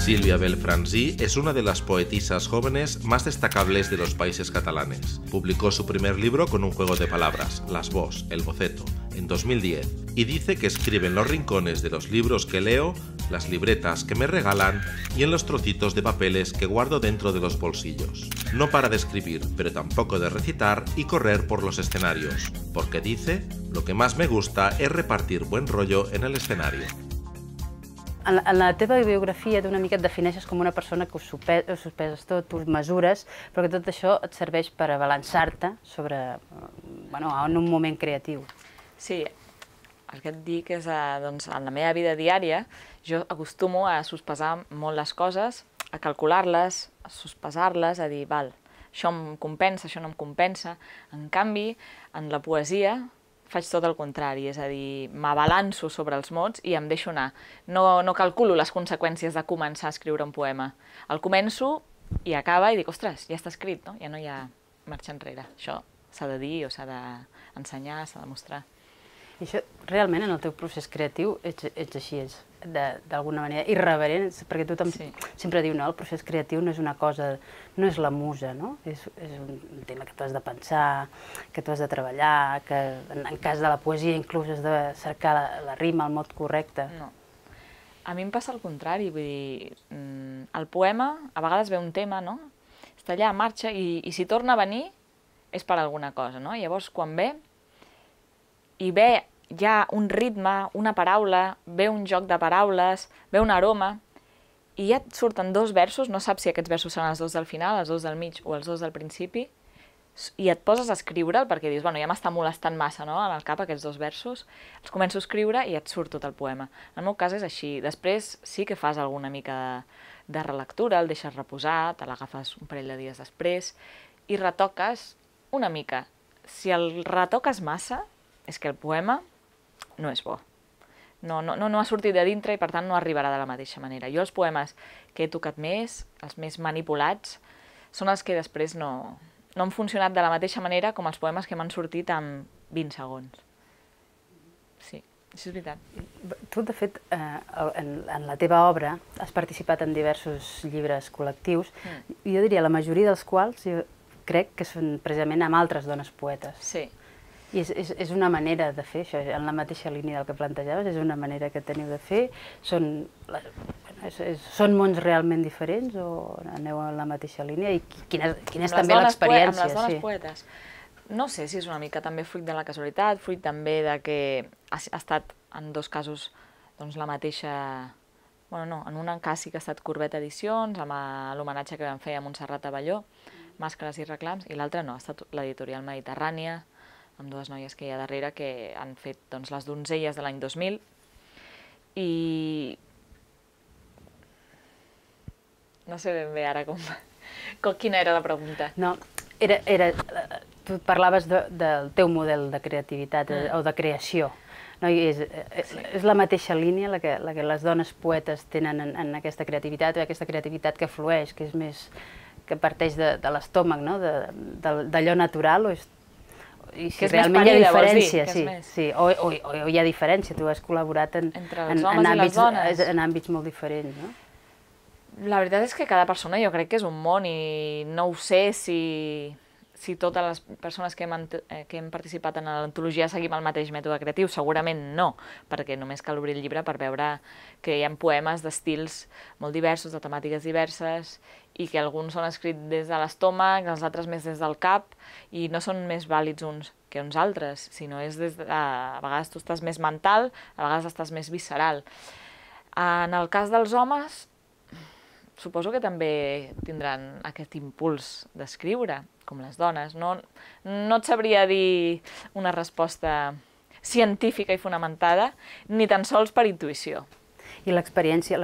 Silvia Belfrancí es una de las poetisas jóvenes más destacables de los Países Catalanes. Publicó su primer libro con un juego de palabras, Las Vos, el boceto, en 2010, y dice que escribe en los rincones de los libros que leo, las libretas que me regalan y en los trocitos de papeles que guardo dentro de los bolsillos. No para de escribir, pero tampoco de recitar y correr por los escenarios, porque dice, lo que más me gusta es repartir buen rollo en el escenario. En la teva biografia d'una mica et defineixes com una persona que ho sopeses tot, ho mesures, però que tot això et serveix per a balançar-te sobre, en un moment creatiu. Sí, el que et dic és, doncs, en la meva vida diària, jo acostumo a sospesar molt les coses, a calcular-les, a sospesar-les, a dir, val, això em compensa, això no em compensa. En canvi, en la poesia faig tot el contrari, és a dir, m'abalanço sobre els mots i em deixo anar. No calculo les conseqüències de començar a escriure un poema. El començo i acaba i dic, ostres, ja està escrit, no? Ja no hi ha marxa enrere. Això s'ha de dir o s'ha d'ensenyar, s'ha de mostrar. I això, realment, en el teu procés creatiu, ets així, és d'alguna manera irreverent, perquè tothom sempre diu, no, el procés creatiu no és una cosa, no és la musa, no? És un tema que tu has de pensar, que tu has de treballar, que en cas de la poesia inclús has de cercar la rima, el mot correcte. No. A mi em passa el contrari, vull dir, el poema, a vegades ve un tema, no? Està allà, marxa, i si torna a venir és per alguna cosa, no? Llavors, quan ve, i ve ja un ritme, una paraula, ve un joc de paraules, ve un aroma, i ja et surten dos versos, no saps si aquests versos seran els dos del final, els dos del mig o els dos del principi, i et poses a escriure'l perquè dius, bueno, ja m'està molestant massa, no?, en el cap aquests dos versos, els començo a escriure i et surt tot el poema. En el meu cas és així. Després sí que fas alguna mica de relectura, el deixes reposar, te l'agafes un parell de dies després, i retoques una mica. Si el retoques massa, és que el poema no és bo. No ha sortit de dintre i per tant no arribarà de la mateixa manera. Jo els poemes que he tocat més, els més manipulats, són els que després no han funcionat de la mateixa manera com els poemes que m'han sortit en 20 segons. Sí, això és veritat. Tu, de fet, en la teva obra has participat en diversos llibres col·lectius i jo diria la majoria dels quals jo crec que són precisament amb altres dones poetes. Sí. I és una manera de fer això, en la mateixa línia del que plantejaves, és una manera que teniu de fer? Són mons realment diferents o aneu en la mateixa línia? I quina és també l'experiència? Amb les dones poetes? No sé si és una mica també fruit de la casualitat, fruit també de que ha estat en dos casos la mateixa... Bueno, no, en un cas sí que ha estat Corbet Edicions, amb l'homenatge que vam fer a Montserrat Abelló, Màscares i reclams, i l'altre no, ha estat l'editorial Mediterrània, amb dues noies que hi ha darrere que han fet les donzelles de l'any 2000. I no sé ben bé ara quina era la pregunta. No, tu parlaves del teu model de creativitat o de creació. És la mateixa línia la que les dones poetes tenen en aquesta creativitat, aquesta creativitat que flueix, que és més, que parteix de l'estómac, d'allò natural, i si realment hi ha diferència, sí, o hi ha diferència, tu has col·laborat en àmbits molt diferents, no? La veritat és que cada persona jo crec que és un món i no ho sé si totes les persones que hem participat en l'antologia seguim el mateix mètode creatiu, segurament no, perquè només cal obrir el llibre per veure que hi ha poemes d'estils molt diversos, de temàtiques diverses, i que alguns són escrits des de l'estómac, els altres més des del cap, i no són més vàlids uns que uns altres, sinó és des de... A vegades tu estàs més mental, a vegades estàs més visceral. En el cas dels homes, suposo que també tindran aquest impuls d'escriure, com les dones. No et sabria dir una resposta científica i fonamentada, ni tan sols per intuïció. I l'experiència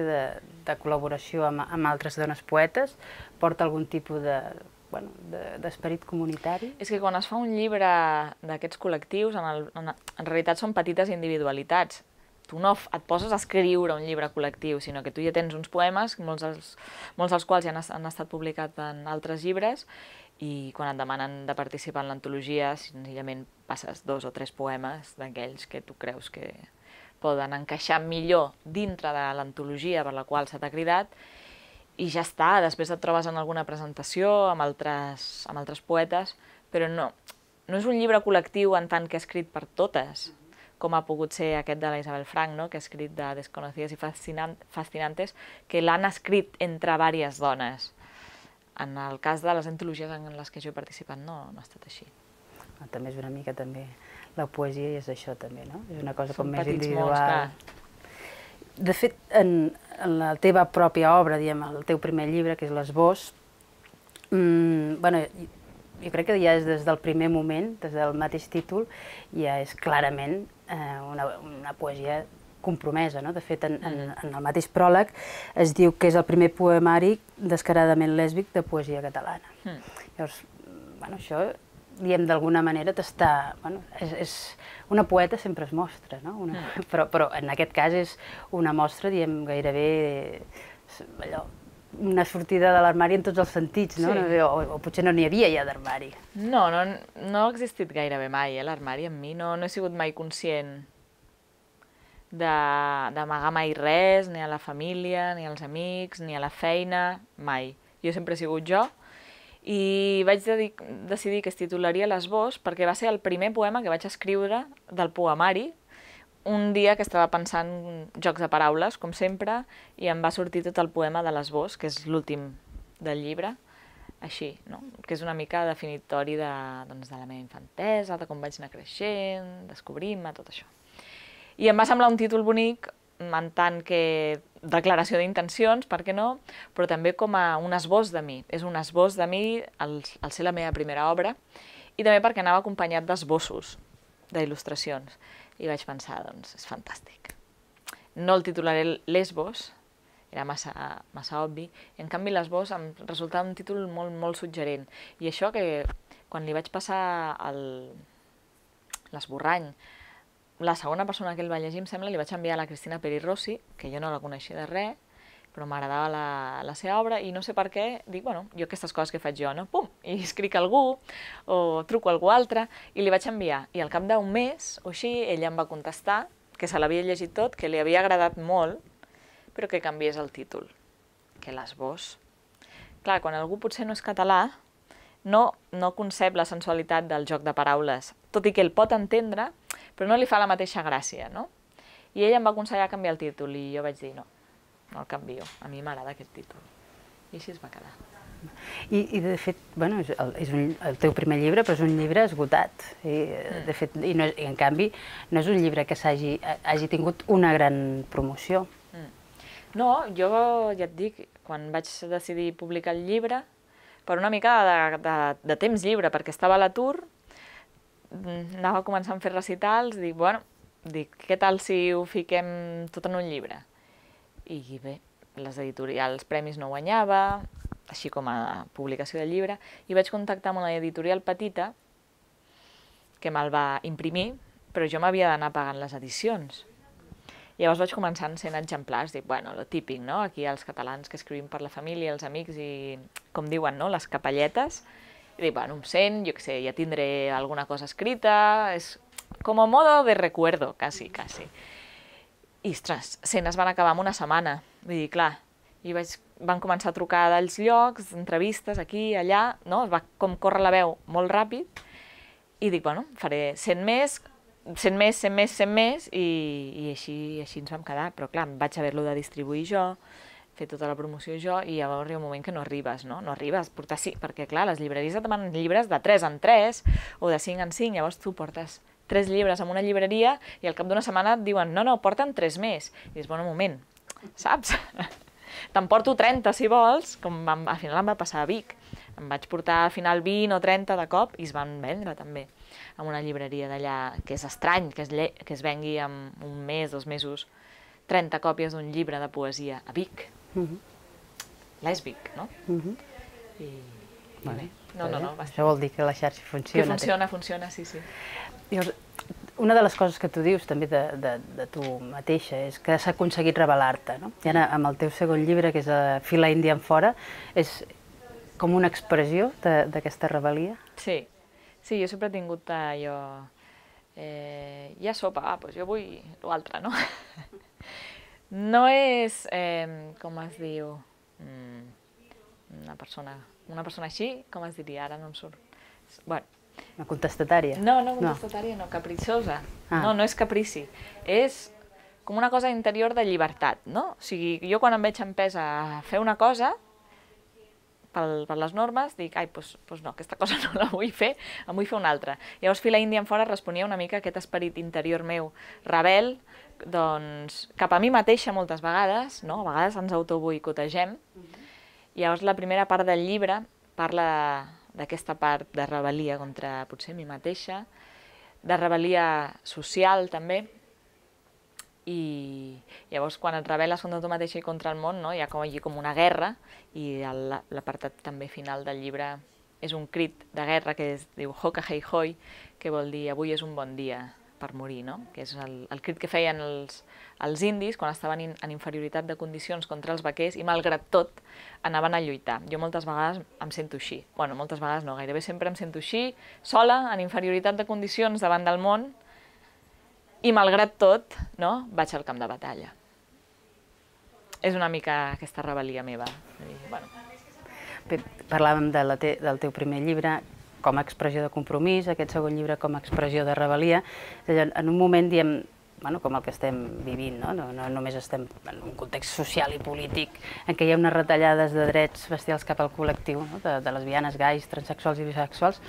de col·laboració amb altres dones poetes porta algun tipus d'esperit comunitari? És que quan es fa un llibre d'aquests col·lectius, en realitat són petites individualitats. Tu no et poses a escriure un llibre col·lectiu, sinó que tu ja tens uns poemes, molts dels quals ja han estat publicats en altres llibres, i quan et demanen de participar en l'antologia, senzillament passes 2 o 3 poemes d'aquells que tu creus que poden encaixar millor dintre de l'antologia per la qual se t'ha cridat, i ja està, després et trobes en alguna presentació amb altres poetes, però no és un llibre col·lectiu en tant que escrit per totes, com ha pogut ser aquest de la Isabel Frank, no? Que ha escrit de Desconocidas y Fascinantes, que l'han escrit entre diverses dones. En el cas de les antologies en les que jo he participat no ha estat així. També és una mica també la poesia i és això també, no? És una cosa com Són més petits individual. mots, clar. De fet, en la teva pròpia obra, diguem, el teu primer llibre, que és l'Esbós, bueno, jo crec que ja és des del primer moment, des del mateix títol, ja és clarament una poesia compromesa, no? De fet, en el mateix pròleg es diu que és el primer poemari descaradament lèsbic de poesia catalana. Llavors, bueno, això, diem, d'alguna manera t'està... Bueno, una poeta sempre es mostra, no? Però en aquest cas és una mostra, diem, gairebé allò, una sortida de l'armari en tots els sentits, no? Sí. O potser no n'hi havia ja d'armari. No ha existit gairebé mai, l'armari en mi. No he sigut mai conscient d'amagar mai res, ni a la família, ni als amics, ni a la feina, mai. Jo sempre he sigut jo, i vaig decidir que es titularia L'Esbós perquè va ser el primer poema que vaig escriure del poemari un dia que estava pensant jocs de paraules, com sempre, i em va sortir tot el poema de l'Esbós, que és l'últim del llibre, així, no? Que és una mica definitori de la meva infantesa, de com vaig anar creixent, descobrint-me, tot això. I em va semblar un títol bonic, en tant que declaració d'intencions, per què no, però també com a un esbós de mi. És un esbós de mi al ser la meva primera obra, i també perquè anava acompanyat d'esbossos, d'il·lustracions. I vaig pensar, doncs, és fantàstic. No el titularé Lesbos, era massa obvi, i en canvi l'Esbós em resultava un títol molt suggerent. I això que, quan li vaig passar l'esborrany, la segona persona que el va llegir, em sembla, li vaig enviar a la Cristina Peri Rossi, que jo no la coneixia de res, però m'agradava la seva obra, i no sé per què, dic, bueno, jo aquestes coses que faig jo, no? Pum! I escric a algú, o truco a algú altre, i li vaig enviar. I al cap d'un mes, o així, ella em va contestar que se l'havia llegit tot, que li havia agradat molt, però que canviés el títol, que l'Esbós. Clar, quan algú potser no és català, no concep la sensualitat del joc de paraules, tot i que el pot entendre, però no li fa la mateixa gràcia, no? I ella em va aconsellar canviar el títol, i jo vaig dir, no el canvio, a mi m'agrada aquest títol. I així es va quedar. I de fet, bueno, és el teu primer llibre, però és un llibre esgotat. De fet, i en canvi, no és un llibre que hagi tingut una gran promoció. No, jo ja et dic, quan vaig decidir publicar el llibre, per una mica de temps lliure, perquè estava a l'atur, anava començant a fer recitals, dic, bueno, què tal si ho fiquem tot en un llibre? I bé, les editorials premis no guanyava, així com a publicació del llibre, i vaig contactar amb una editorial petita que me'l va imprimir, però jo m'havia d'anar pagant les edicions. Llavors vaig començar en 100 exemplars, dic, bueno, lo típic, no? Aquí els catalans que escrivim per la família, els amics i, com diuen, no? Les capelletes. I dic, bueno, 100, jo què sé, ja tindré alguna cosa escrita, és com a modo de recuerdo, quasi. I, ostres, 100 es van acabar en una setmana. Vull dir, clar, i van començar a trucar dels llocs, entrevistes, aquí, allà, no? Es va com córrer la veu molt ràpid, i dic, bueno, faré 100 més, 100 més, i així ens vam quedar. Però clar, vaig haver-lo de distribuir jo, fer tota la promoció jo, i llavors arriba un moment que no arribes, no? No arribes, portar sí, perquè clar, les llibreries et demanen llibres de 3 en 3, o de 5 en 5, llavors tu portes 3 llibres en una llibreria, i al cap d'una setmana et diuen, no, porten 3 més. I dius, bueno, un moment, saps? Te'n porto 30, si vols, com al final em va passar a Vic. Em vaig portar al final 20 o 30 de cop, i es van vendre també en una llibreria d'allà, que és estrany que es vengui en un mes, 2 mesos, 30 còpies d'un llibre de poesia a Vic. Lèsbic, no? No, això vol dir que la xarxa funciona. Que funciona, sí. Llavors, una de les coses que tu dius també de tu mateixa és que has aconseguit revelar-te, no? I ara, amb el teu segon llibre, que és Fila índia en fora, és com una expressió d'aquesta rebel·lia? Sí, jo sempre he tingut allò hi ha sopa, doncs jo vull l'altre, no? No és, com es diu, una persona així, com es diria, ara no em surt. Bueno. Una contestatària? No, contestatària no, capritxosa. No és caprici, és com una cosa interior de llibertat, no? O sigui, jo quan em veig empès a fer una cosa, per les normes, dic, ai, doncs no, aquesta cosa no la vull fer, en vull fer una altra. Llavors, Fila Índia en fora responia una mica a aquest esperit interior meu rebel, doncs, cap a mi mateixa moltes vegades, no? A vegades ens autoboicotegem. Llavors, la primera part del llibre parla d'aquesta part de rebel·lia contra potser mi mateixa, de rebel·lia social també, i llavors quan et rebel·les contra tu mateixa i contra el món, no? Hi ha com una guerra, i l'apartat també final del llibre és un crit de guerra que es diu Hoka Hei Hoi, que vol dir avui és un bon dia per morir, no? Que és el crit que feien els indis quan estaven en inferioritat de condicions contra els vaquers i malgrat tot anaven a lluitar. Jo moltes vegades em sento així. Bueno, moltes vegades no, gairebé sempre em sento així, sola, en inferioritat de condicions davant del món, i malgrat tot, no, vaig al camp de batalla. És una mica aquesta rebel·lia meva. Parlàvem del teu primer llibre com a expressió de compromís, aquest segon llibre com a expressió de rebel·lia. En un moment, diem, com el que estem vivint, no només estem en un context social i polític en què hi ha unes retallades de drets bestials cap al col·lectiu, de lesbianes, gais, transexuals i bisexuals.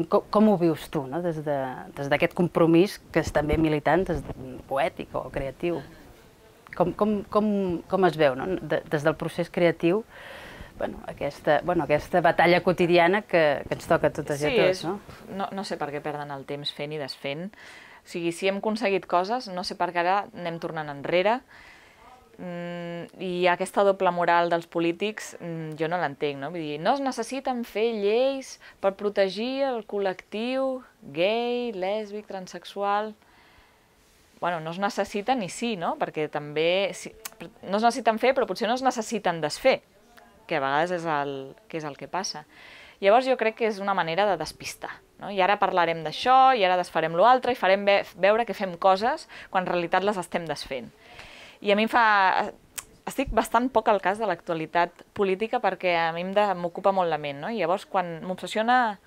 Com ho vius tu, des d'aquest compromís que és també militant, poètic o creatiu? Com es veu, des del procés creatiu, aquesta batalla quotidiana que ens toca a totes i a tots? No sé per què perden el temps fent i desfent. O sigui, si hem aconseguit coses, no sé per què ara anem tornant enrere. I aquesta doble moral dels polítics jo no l'entenc, no? Vull dir, no es necessiten fer lleis per protegir el col·lectiu gay, lèsbic, transexual. Bueno, no es necessiten i sí, no? Perquè també no es necessiten fer, però potser no es necessiten desfer, que a vegades és el que passa. Llavors jo crec que és una manera de despistar, no? I ara parlarem d'això, i ara desfarem l'altre, i farem veure que fem coses quan en realitat les estem desfent. I a mi estic bastant poc al cas de l'actualitat política perquè a mi m'ocupa molt la ment, no? I llavors quan m'obsessiona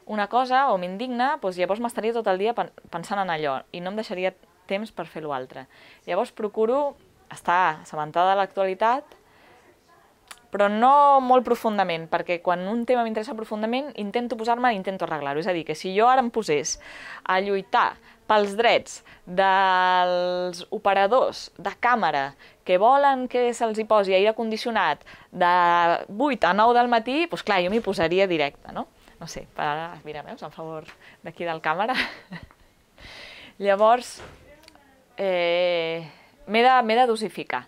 una cosa o m'indigna, llavors m'estaria tot el dia pensant en allò i no em deixaria temps per fer l'altre. Llavors procuro estar assabentada de l'actualitat, però no molt profundament, perquè quan un tema m'interessa profundament intento posar-me i intento arreglar-ho. És a dir, que si jo ara em posés a lluitar pels drets dels operadors de càmera que volen que se'ls hi posi aire condicionat de 8 a 9 del matí, doncs clar, jo m'hi posaria directe, no? No sé, ara, mira, veus, en favor d'aquí del càmera. Llavors, m'he de dosificar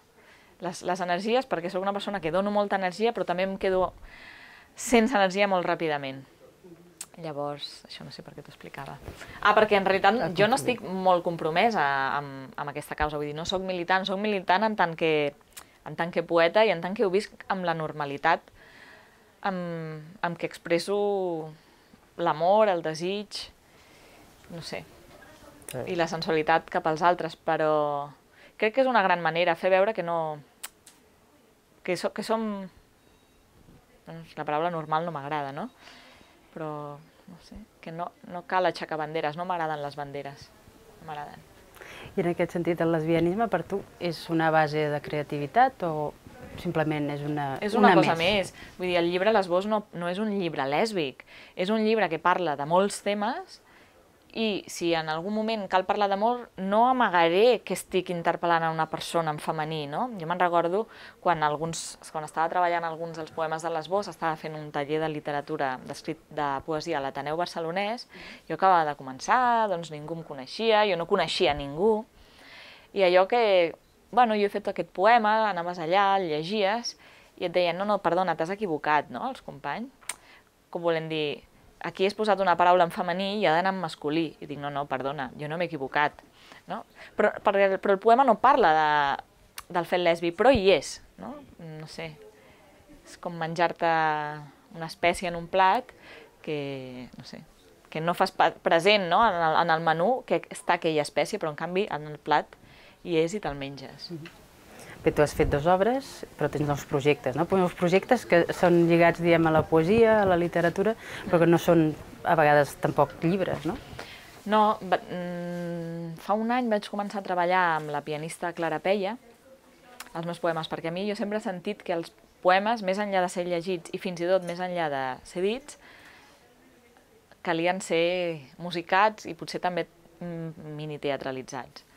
les energies, perquè sóc una persona que dono molta energia, però també em quedo sense energia molt ràpidament. Llavors, això no sé per què t'ho explicava. Perquè en realitat jo no estic molt compromesa amb aquesta causa, vull dir, no soc militant en tant que poeta i en tant que ho visc amb la normalitat, amb què expresso l'amor, el desig, no sé, i la sensualitat cap als altres, però crec que és una gran manera fer veure que no... que som... La paraula normal no m'agrada, no? Però, no sé, que no cal aixecar banderes, no m'agraden les banderes, no m'agraden. I en aquest sentit, el lesbianisme per tu és una base de creativitat o simplement és una més? És una cosa més. Vull dir, el llibre Les Bos no és un llibre lèsbic, és un llibre que parla de molts temes i si en algun moment cal parlar d'amor, no amagaré que estic interpel·lant a una persona en femení, no? Jo me'n recordo quan estava treballant alguns dels poemes de Les Bos, estava fent un taller de literatura, de poesia a l'Ateneu Barcelonès, jo acabava de començar, doncs ningú em coneixia, jo no coneixia ningú, i allò que, bueno, jo he fet aquest poema, anaves allà, el llegies, i et deien, no, perdona, t'has equivocat, no?, els companys, com volem dir, aquí has posat una paraula en femení i ha d'anar en masculí. I dic, no, perdona, jo no m'he equivocat. Però el poema no parla del fet lèsbic, però hi és. No sé, és com menjar-te una espècie en un plat que, no sé, que no fas present, no?, en el menú que està aquella espècie, però en canvi en el plat hi és i te'l menges. Bé, tu has fet 2 obres, però tens nous projectes, no? Uns projectes que són lligats, diguem, a la poesia, a la literatura, però que no són, a vegades, tampoc llibres, no? No, fa un any vaig començar a treballar amb la pianista Clara Peia, els meus poemes, perquè a mi jo sempre he sentit que els poemes, més enllà de ser llegits i fins i tot més enllà de ser dits, calien ser musicats i potser també mini-teatralitzats.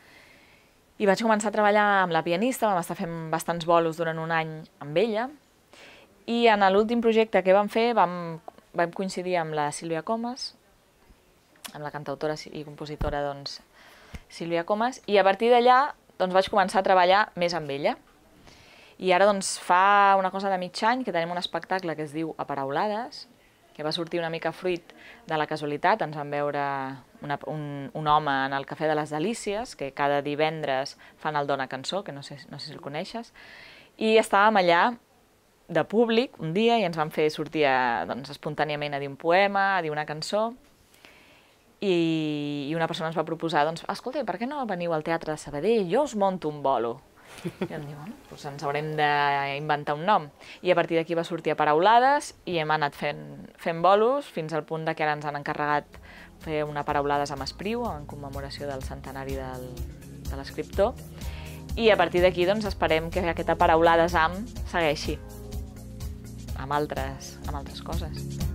I vaig començar a treballar amb la pianista, vam estar fent bastants bolos durant un any amb ella, i en l'últim projecte que vam fer vam coincidir amb la Sílvia Comas, amb la cantautora i compositora Sílvia Comas, i a partir d'allà vaig començar a treballar més amb ella. I ara fa una cosa de mig any que tenim un espectacle que es diu Aparaulades, que va sortir una mica fruit de la casualitat. Ens vam veure un home en el Cafè de les Delícies, que cada divendres fan el Dona Cançó, que no sé si el coneixes, i estàvem allà de públic un dia i ens van fer sortir espontàniament a dir un poema, a dir una cançó, i una persona ens va proposar, escolta, per què no veniu al Teatre de Sabadell? Jo us monto un bolo. I vam dir, bueno, doncs ens haurem d'inventar un nom. I a partir d'aquí va sortir Aparaulades i hem anat fent bolos fins al punt que ara ens han encarregat fer una Paraulades amb Espriu en commemoració del centenari de l'escriptor. I a partir d'aquí esperem que aquesta Aparaulades amb segueixi amb altres coses.